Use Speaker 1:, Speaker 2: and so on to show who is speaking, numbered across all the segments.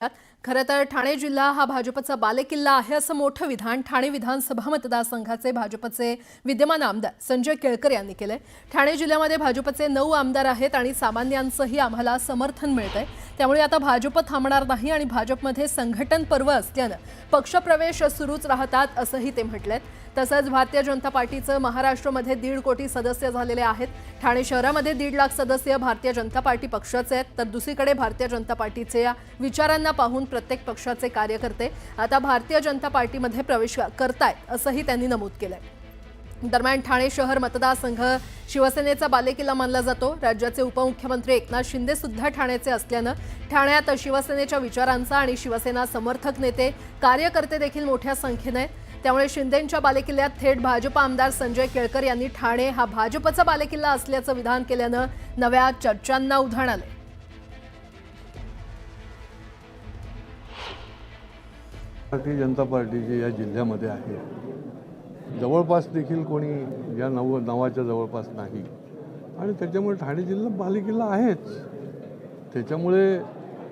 Speaker 1: खरं तर ठाणे जिल्हा हा भाजपचा बालेकिल्ला आहे असं मोठं विधान ठाणे विधानसभा मतदारसंघाचे भाजपचे विद्यमान आमदार संजय केळकर यांनी केलंय। ठाणे जिल्ह्यामध्ये भाजपचे 9 आमदार आहेत आणि सामान्यांचंही आम्हाला समर्थन मिळतंय। त्यामुळे आता भाजप थांबणार नाही आणि भाजपमध्ये संघटन पर्व असल्यानं पक्षप्रवेश सुरूच राहतात असंही ते म्हटलंय। तसंच भारतीय जनता पार्टीचं महाराष्ट्रामध्ये 1.5 कोटी सदस्य झालेले आहेत। ठाणे शहरामध्ये 1.5 लाख सदस्य भारतीय जनता पार्टी पक्षाचे आहेत, तर दुसरीकडे भारतीय जनता पार्टीचे या विचारांना पाहून प्रत्येक पक्षाचे कार्यकर्ते आता भारतीय जनता पार्टीमध्ये प्रवेश करतायत असंही त्यांनी नमूद केलंय। दरम्यान ठाणे शहर मतदारसंघ शिवसेनेचा बालेकिल्ला मानला जातो। राज्याचे उपमुख्यमंत्री एकनाथ शिंदे सुद्धा ठाण्याचे असल्यानं ठाण्यात शिवसेनेच्या विचारांचा आणि शिवसेना समर्थक नेते कार्यकर्ते देखील मोठ्या संख्येने आहेत। त्यामुळे शिंदेंच्या बालेकिल्ल्यात थेट भाजप आमदार संजय केळकर यांनी ठाणे हा भाजपचा बालेकिल्ला असल्याचं विधान केल्यानं नव्या चर्चांना उधाण आले।
Speaker 2: भारतीय जनता पार्टीचे या जिल्ह्यामध्ये आहे, जवळपास देखील कोणी या नावाच्या जवळपास नाही आणि त्याच्यामुळे ठाणे जिल्हा बालेकिल्ला आहेच। त्याच्यामुळे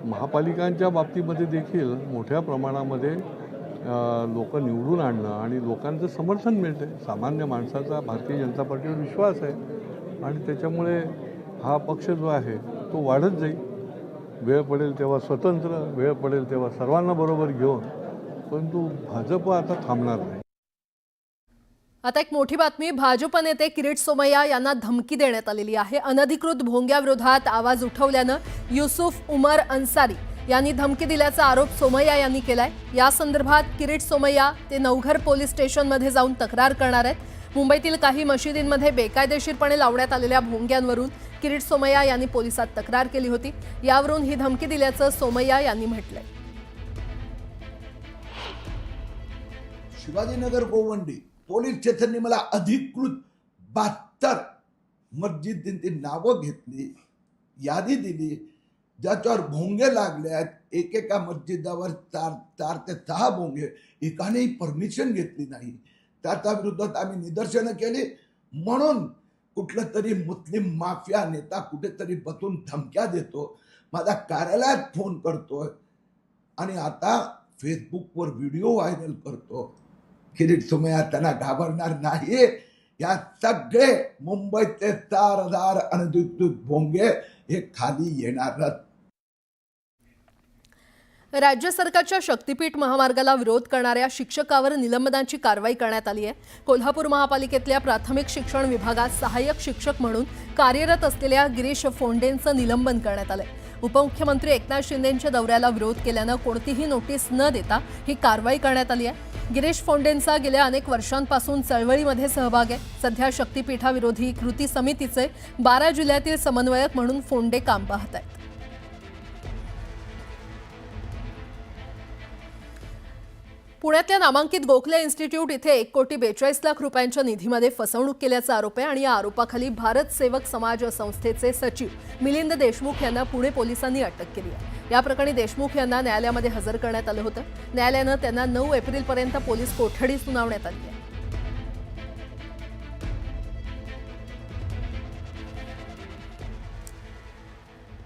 Speaker 2: महापालिकांच्या बाबतीमध्ये देखील मोठ्या प्रमाणामध्ये लोक निवडून आणणं आणि लोकांचं समर्थन मिळते। सामान्य माणसाचा भारतीय जनता पार्टीवर विश्वास आहे आणि त्याच्यामुळे हा पक्ष जो आहे तो वाढत जाईल। वेळ पडेल तेव्हा स्वतंत्र, वेळ पडेल तेव्हा सर्वांना बरोबर घेऊन, परंतु भाजप आता थांबणार नाही।
Speaker 1: आता एक मोठी बातमी, भाजप नेते किरीट सोमय्या यांना धमकी देण्यात आलेली आहे। अनधिकृत भोंग्याविरोधात आवाज उठवल्यानं युसुफ उमर अन्सारी यांनी धमकी दिल्याचा आरोप सोमय्या यांनी केलाय। या संदर्भात किरीट सोमय्या ते नवघर पोलीस स्टेशनमध्ये जाऊन तक्रार करणार आहेत। मुंबईतील काही मशिदींमध्ये बेकायदेशीरपणे लावण्यात आलेल्या भोंग्यांवरून किरीट सोमय्या यांनी पोलिसात तक्रार केली होती। यावरून ही धमकी दिल्याचं सोमय्या यांनी म्हटलंय।
Speaker 3: शिवाजीनगर गोवंडी पोलीस स्टेशनने मला अधिकृत 72 मस्जिदींची नावं घेतली, यादी दिली, ज्याच्यावर भोंगे लागले आहेत। एकेका मस्जिदावर 4 ते 6 भोंगे, एकानेही परमिशन घेतली नाही। त्याच्या विरोधात आम्ही निदर्शनं केली। म्हणून कुठलं तरी मुस्लिम माफिया नेता कुठेतरी बसून धमक्या देतो, माझ्या कार्यालयात फोन करतोय आणि आता फेसबुकवर व्हिडिओ व्हायरल करतो। किरीट सोमय्या त्यांना घाबरणार नाही। या सगळे मुंबईचे 4000 अनधिकृत भोंगे हे खाली येणारच।
Speaker 1: राज्य सरकारच्या शक्तीपीठ महामार्गाला विरोध करणाऱ्या शिक्षकावर निलंबनाची कारवाई करण्यात आली आहे। कोल्हापूर महापालिकेतल्या प्राथमिक शिक्षण विभागात सहाय्यक शिक्षक म्हणून कार्यरत असलेल्या गिरीश फोंडेंचं निलंबन करण्यात आलंय। उपमुख्यमंत्री एकनाथ शिंदेंच्या दौऱ्याला विरोध केल्यानं कोणतीही नोटीस न देता ही कारवाई करण्यात आली आहे। गिरीश फोंडेंचा गेल्या अनेक वर्षांपासून चळवळीमध्ये सहभाग आहे। सध्या शक्तीपीठाविरोधी कृती समितीचे 12 जिल्ह्यातील समन्वयक म्हणून फोंडे काम पाहत आहेत। पुण्यातल्या नामांकित गोखले इन्स्टिट्यूट इथे 1 कोटी 42 लाख रुपयांच्या निधीमध्ये फसवणूक केल्याचा आरोप आहे आणि या आरोपाखाली भारत सेवक समाज संस्थेचे सचिव मिलिंद देशमुख यांना पुणे पोलिसांनी अटक केली आहे। या प्रकरणी देशमुख यांना न्यायालयामध्ये हजर करण्यात आलं होतं। न्यायालयानं त्यांना 9 एप्रिलपर्यंत पोलीस कोठडी सुनावण्यात आली आहे।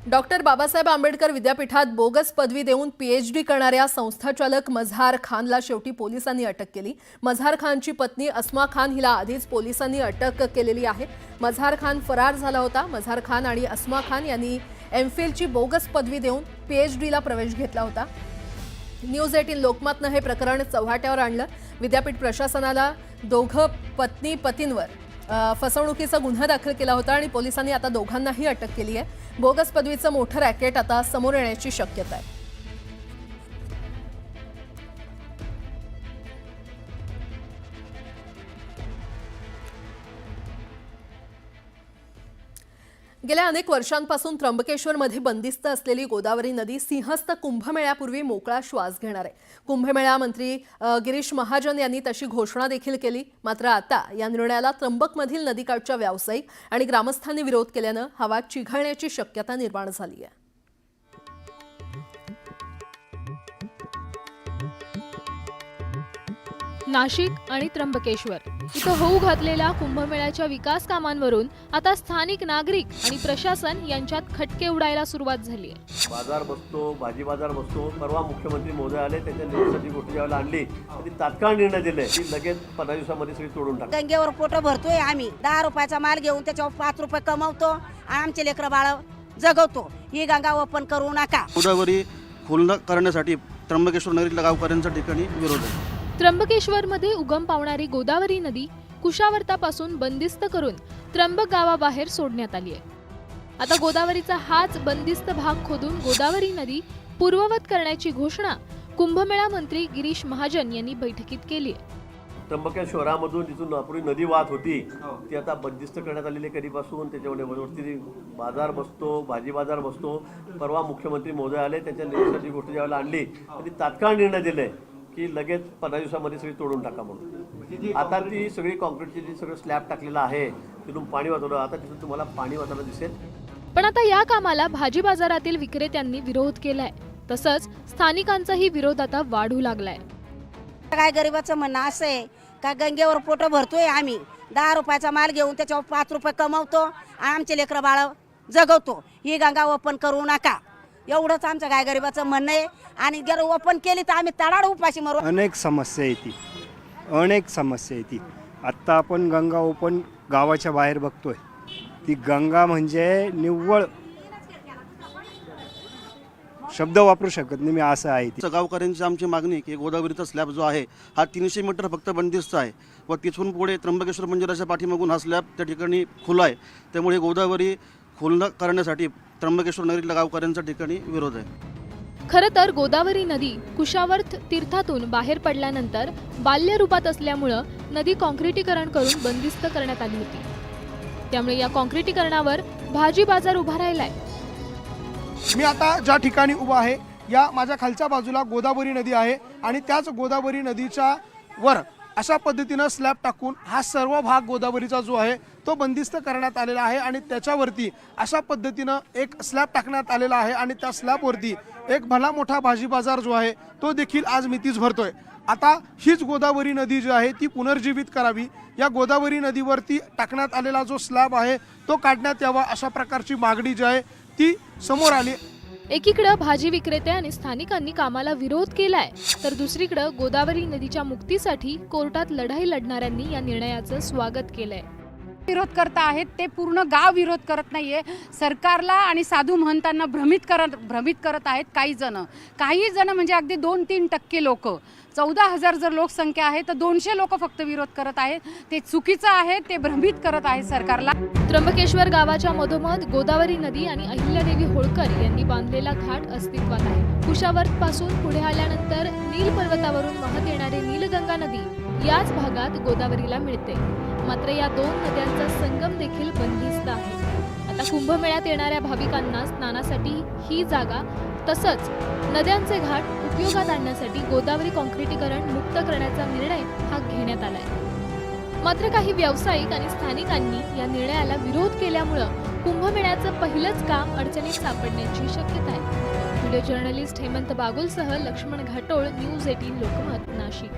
Speaker 1: डॉक्टर बाबासाहेब आंबेडकर विद्यापीठात बोगस पदवी देऊन पीएचडी करणाऱ्या संस्थाचालक मझहार खानला शेवटी पोलिसांनी अटक केली। मझहार खानची पत्नी अस्मा खान हिला आधीच पोलिसांनी अटक केलेली आहे। मझहार खान फरार झाला होता। मझहार खान आणि अस्मा खान यांनी एमफिलची बोगस पदवी देऊन पीएचडीला प्रवेश घेतला होता। न्यूज 18 लोकमतनं हे प्रकरण चव्हाट्यावर आणलं। विद्यापीठ प्रशासनाला दोघं पत्नींवर फसवणुकीचा गुन्हा दाखल केला होता आणि पोलिसांनी आता दोघांनाही अटक केली आहे। बोगस पदवीचं मोठं रॅकेट आता समोर येण्याची शक्यता आहे। गेल्या अनेक वर्षांपासून त्र्यंबकेश्वरमध्ये बंदिस्त असलेली गोदावरी नदी सिंहस्थ कुंभमेळ्यापूर्वी मोकळा श्वास घेणार आहे। कुंभमेळा मंत्री गिरीश महाजन यांनी तशी घोषणा देखील केली। मात्र आता या निर्णयाला त्र्यंबकमधील नदीकाठच्या व्यावसायिक आणि ग्रामस्थांनी विरोध केल्यानं हवा चिघळण्याची शक्यता निर्माण झाली आहे।
Speaker 4: नाशिक आणि त्र्यंबकेश्वर इथं होऊ घातलेल्या कुंभमेळ्याच्या विकास कामांवरून आता स्थानिक नागरिक आणि प्रशासन यांच्यात खटके उडायला सुरुवात झाली आहे.
Speaker 5: बाजार बसतो, भाजी बाजार बसतो. परवा मुख्यमंत्री महोदय आले, त्याच्या निर्णयाची गोष्ट ज्यावेळेला आणली त्यांनी तात्काळ निर्णय दिले की लगेच 15 दिवसामध्ये सगळी तोडून टाका.
Speaker 6: गंगेवर पोट भरतोय आम्ही 10 रुपयाचा माल घेऊन त्याच्यावर 5 रुपये कमवतो आणि आमचे लेकरं बाळ जगवतो. ही गंगा ओपन करू नका.
Speaker 7: गोदावरी खुलं करण्यासाठी त्र्यंबकेश्वर नगरीतल्या गावकऱ्यांच्या ठिकाणी विरोध आहे.
Speaker 4: त्र्यंबकेश्वरमध्ये उगम पावणारी गोदावरी नदी कुशावर्तापासून बंदिस्त करून त्र्यंबक गावाबाहेर सोडण्यात आली आहे. आता गोदावरीचा हाच बंदिस्त भाग खोदून गोदावरी नदी पूर्ववत करण्याची घोषणा कुंभमेळा मंत्री गिरीश महाजन यांनी बैठकीत केली आहे.
Speaker 5: त्र्यंबकेश्वर शहरामधून जिथून पूर्वी नदी वाहत होती ती आता बंदिस्त करण्यात आलेली आहे कधीपासून. त्याच्यामध्ये वरती बाजार बसतो, भाजी बाजार बसतो. परवा मुख्यमंत्री महोदय आले, त्याच्या निर्णयाची गोष्ट ज्यावेळेला आणली त्यांनी तात्काळ निर्णय दिले की लगेच 15 दिवसामध्ये सगळी तोडून टाका म्हणून. आता ती सगळी कॉन्क्रीटची जी सगळं स्लॅब टाकलेलं आहे तिथून पाणी वाचवलं. आता तिथून तुम्हाला पाणी वाचायला दिसेल.
Speaker 4: पण आता या कामाला भाजी बाजारातील विक्रेत्यांनी विरोध केलाय. तसंच स्थानिकांचाही विरोध आता वाढू लागलाय.
Speaker 6: काय गरिबाचं म्हणणं असं आहे का गंगेवर पोट भरतोय आम्ही 10 रुपयाचा माल घेऊन त्याच्यावर 5 रुपये कमवतो आणि आमचे लेकरं बाळ जगवतो. ही गंगा ओपन करू नका, एवढंच आमचं काय गरिबाचं म्हणणं आहे. आणि जर ओपन केली तर आम्ही तडाड उपाशी मरू.
Speaker 8: अनेक समस्या येते. आत्ता आपण गंगा ओपन गावाच्या बाहेर बघतोय. ती गंगा म्हणजे निव्वळ शब्द वापरू शकत नाही मी, असं आहे ती.
Speaker 7: गावकऱ्यांची आमची मागणी की गोदावरीचा स्लॅब जो आहे हा 300 मीटर फक्त बंदिस्त आहे व तिथून पुढे त्र्यंबकेश्वर मंदिराच्या पाठीमागून हा स्लॅब त्या ठिकाणी खुला आहे. त्यामुळे गोदावरी खुलं करण्यासाठी त्र्यंबकेश्वर नगरीतल्या गावकऱ्यांच्या ठिकाणी विरोध आहे.
Speaker 4: खरं तर गोदावरी नदी कुशावर्त तीर्थातून बाहेर पडल्यानंतर बाल्य रूपात असल्यामुळं नदी काँक्रिटीकरण करून बंदिस्त करण्यात आली होती. त्यामुळे या काँक्रिटीकरणावर भाजी बाजार उभा राहिलाय.
Speaker 9: मी आता ज्या ठिकाणी उभा आहे या माझ्या खालच्या बाजूला गोदावरी नदी आहे आणि त्याच गोदावरी नदीच्या वर अशा पद्धतीनं स्लॅब टाकून हा सर्व भाग गोदावरीचा जो आहे तो बंदिस्त करण्यात आलेला आहे. आणि त्याच्यावरती अशा पद्धतीनं एक स्लॅब टाकण्यात आलेला आहे आणि त्या स्लॅबवरती एक भला मोठा भाजी बाजार जो आहे तो देखील आज मितीज भरतोय. आता हीच गोदावरी नदी जी आहे ती पुनर्जीवित करावी, या गोदावरी नदीवरती टाकण्यात आलेला जो स्लॅब आहे तो काढण्यात यावा, अशा प्रकारची मागणी जी आहे ती समोर आली.
Speaker 4: एकीकडे भाजी विक्रेते आणि स्थानिकांनी कामाला विरोध केलाय, तर दुसरीकडे गोदावरी नदीच्या मुक्तीसाठी कोर्टात लढाई लढणाऱ्यांनी या निर्णयाचं स्वागत केलंय.
Speaker 10: विरोध करत आहेत ते पूर्ण गाव विरोध करत नाहीये. सरकारला आणि साधू महंतांना भ्रमित करत आहेत काही जण म्हणजे अगदी 2-3% लोक. 14,000 जर लोकसंख्या आहे तर 200 लोक फक्त विरोध करत आहेत. ते चुकीचं आहे, ते भ्रमित करत आहेत सरकारला.
Speaker 4: त्र्यंबकेश्वर गावाच्या मधोमध गोदावरी नदी आणि अहिल्यादेवी होळकर यांनी बांधलेला घाट अस्तित्वात आहे. कुशावर्त पासून पुढे आल्यानंतर नील पर्वतावरून वाहत येणारी नीलगंगा नदी याच भागात गोदावरीला मिळते. मात्र या 2 नद्यांचा संगम देखील बंदिस्त आहे. आता कुंभमेळ्यात येणाऱ्या भाविकांना स्नानासाठी ही जागा तसंच नद्यांचे घाट उपयोगात आणण्यासाठी गोदावरी काँक्रिटीकरण मुक्त करण्याचा निर्णय हा घेण्यात आलाय. मात्र काही व्यावसायिक आणि स्थानिकांनी या निर्णयाला विरोध केल्यामुळं कुंभमेळ्याचं पहिलंच काम अडचणीत सापडण्याची शक्यता आहे. व्हिडिओ जर्नलिस्ट हेमंत बागुलसह लक्ष्मण घाटोळ, न्यूज 18 लोकमत, नाशिक.